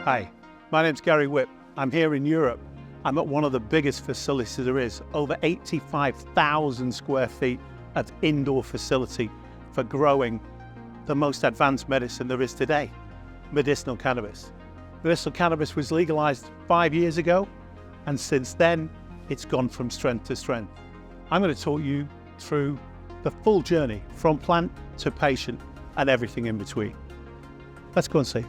Hi, my name's Gary Whipp. I'm here in Europe. I'm at one of the biggest facilities there is, over 85,000 square feet of indoor facility for growing the most advanced medicine there is today, medicinal cannabis. Medicinal cannabis was legalized 5 years ago, and since then, it's gone from strength to strength. I'm going to talk you through the full journey from plant to patient and everything in between. Let's go and see.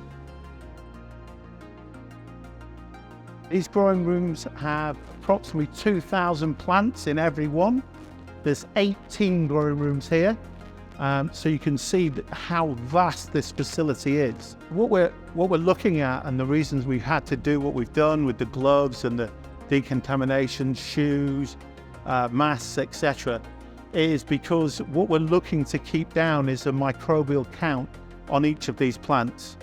These growing rooms have approximately 2,000 plants in every one. There's 18 growing rooms here, so you can see how vast this facility is. What we're looking at, and the reasons we've had to do what we've done with the gloves and the decontamination, shoes, masks, etc., is because what we're looking to keep down is a microbial count on each of these plants.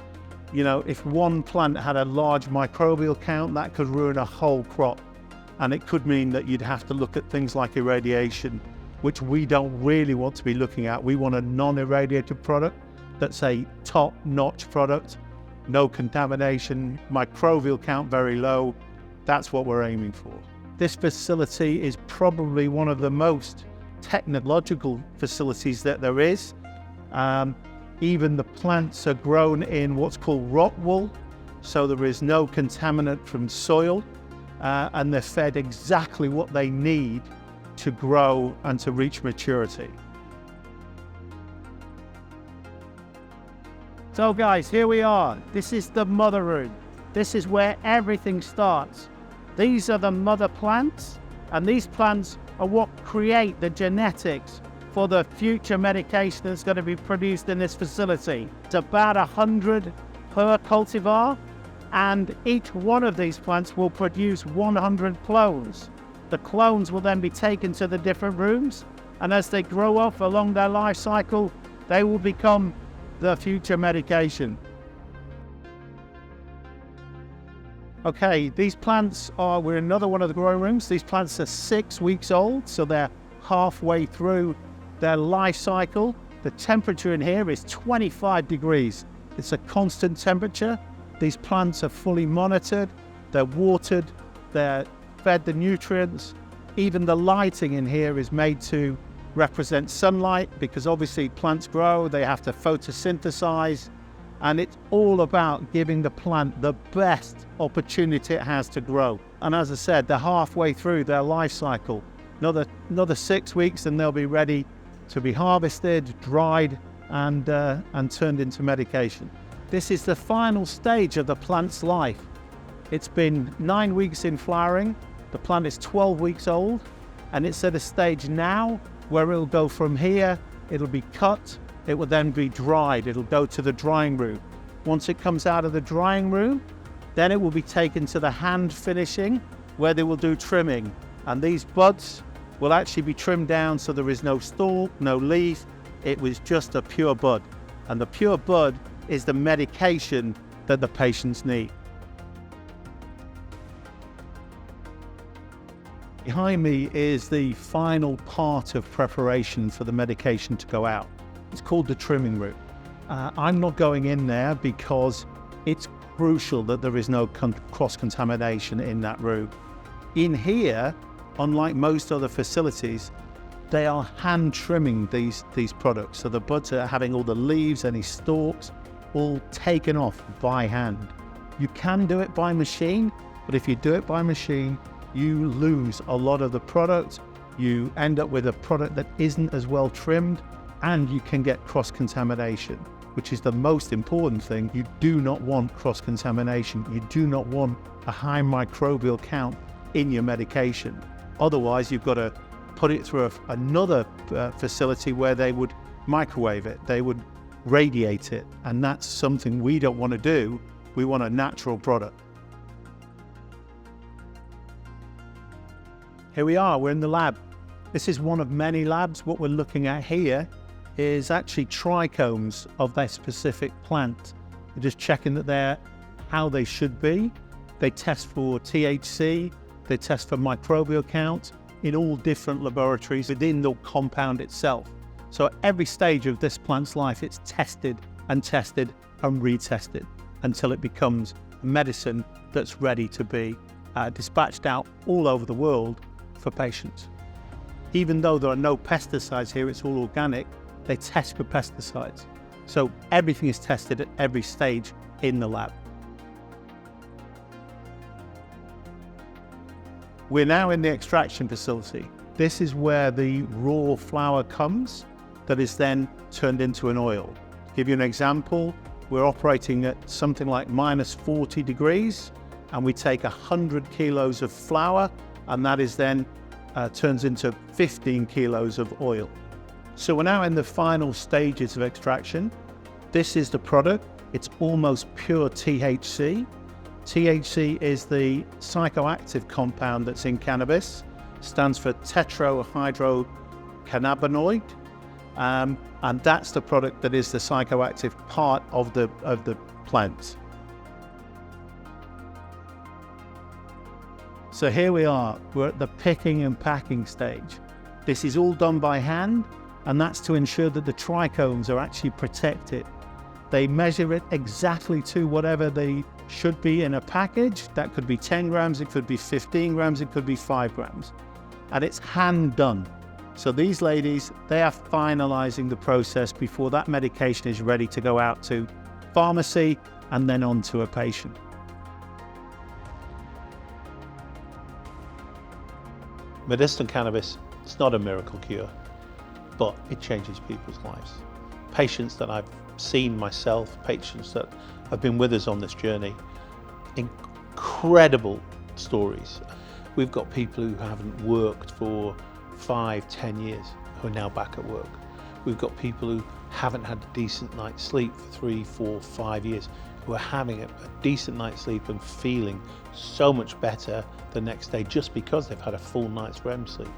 You know, if one plant had a large microbial count, that could ruin a whole crop. And it could mean that you'd have to look at things like irradiation, which we don't really want to be looking at. We want a non-irradiated product that's a top-notch product, no contamination, microbial count very low. That's what we're aiming for. This facility is probably one of the most technological facilities that there is. Even the plants are grown in what's called rock wool, so there is no contaminant from soil, and they're fed exactly what they need to grow and to reach maturity. So guys, here we are. This is the mother room. This is where everything starts. These are the mother plants, and these plants are what create the genetics for the future medication that's going to be produced in this facility. It's about 100 per cultivar, and each one of these plants will produce 100 clones. The clones will then be taken to the different rooms, and as they grow up along their life cycle, they will become the future medication. Okay, these plants we're in another one of the growing rooms. These plants are 6 weeks old, so they're halfway through their life cycle. The temperature in here is 25 degrees. It's a constant temperature. These plants are fully monitored. They're watered. They're fed the nutrients. Even the lighting in here is made to represent sunlight, because obviously plants grow, they have to photosynthesize, and it's all about giving the plant the best opportunity it has to grow. And as I said, they're halfway through their life cycle. Another 6 weeks and they'll be ready to be harvested, dried, and turned into medication. This is the final stage of the plant's life. It's been 9 weeks in flowering. The plant is 12 weeks old, and it's at a stage now where it'll go from here, it'll be cut, it will then be dried, it'll go to the drying room. Once it comes out of the drying room, then it will be taken to the hand finishing, where they will do trimming. And these buds will actually be trimmed down so there is no stalk, no leaf. It was just a pure bud. And the pure bud is the medication that the patients need. Behind me is the final part of preparation for the medication to go out. It's called the trimming room. I'm not going in there because it's crucial that there is no cross-contamination in that room. In here, unlike most other facilities, they are hand trimming these products. So the buds are having all the leaves, any stalks, all taken off by hand. You can do it by machine, but if you do it by machine, you lose a lot of the product. You end up with a product that isn't as well trimmed, and you can get cross-contamination, which is the most important thing. You do not want cross-contamination. You do not want a high microbial count in your medication. Otherwise, you've got to put it through another facility where they would microwave it, they would radiate it, and that's something we don't want to do. We want a natural product. Here we are, we're in the lab. This is one of many labs. What we're looking at here is actually trichomes of their specific plant. We're just checking that they're how they should be. They test for THC, they test for microbial count in all different laboratories within the compound itself. So at every stage of this plant's life, it's tested and retested until it becomes medicine that's ready to be dispatched out all over the world for patients. Even though there are no pesticides here, it's all organic, they test for pesticides. So everything is tested at every stage in the lab. We're now in the extraction facility. This is where the raw flower comes that is then turned into an oil. To give you an example, we're operating at something like -40 degrees, and we take 100 kilos of flour, and that is then turns into 15 kilos of oil. So we're now in the final stages of extraction. This is the product. It's almost pure THC. THC is the psychoactive compound that's in cannabis. Stands for tetrahydrocannabinoid. And that's the product that is the psychoactive part of the plant. So here we are, we're at the picking and packing stage. This is all done by hand, and that's to ensure that the trichomes are actually protected. They measure it exactly to whatever they should be in a package. That could be 10 grams, it could be 15 grams, it could be 5 grams. And it's hand done. So these ladies, they are finalizing the process before that medication is ready to go out to pharmacy and then on to a patient. Medicinal cannabis, it's not a miracle cure, but it changes people's lives. Patients that I've seen myself, patients that have been with us on this journey, incredible stories. We've got people who haven't worked for 5, 10 years who are now back at work. We've got people who haven't had a decent night's sleep for 3, 4, 5 years who are having a decent night's sleep and feeling so much better the next day just because they've had a full night's REM sleep.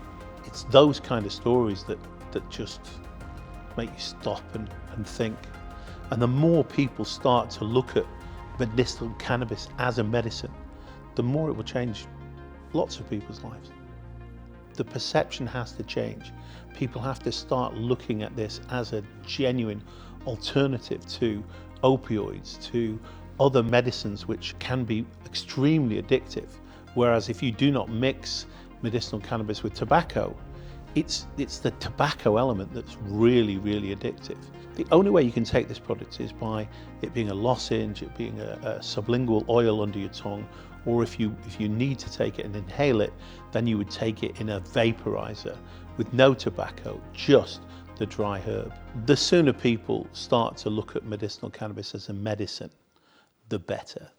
It's those kind of stories that just make you stop and think. And the more people start to look at medicinal cannabis as a medicine, the more it will change lots of people's lives. The perception has to change. People have to start looking at this as a genuine alternative to opioids, to other medicines which can be extremely addictive. Whereas if you do not mix medicinal cannabis with tobacco, it's the tobacco element that's really, really addictive. The only way you can take this product is by it being a lozenge, it being a sublingual oil under your tongue, or if you need to take it and inhale it, then you would take it in a vaporizer with no tobacco, just the dry herb. The sooner people start to look at medicinal cannabis as a medicine, the better.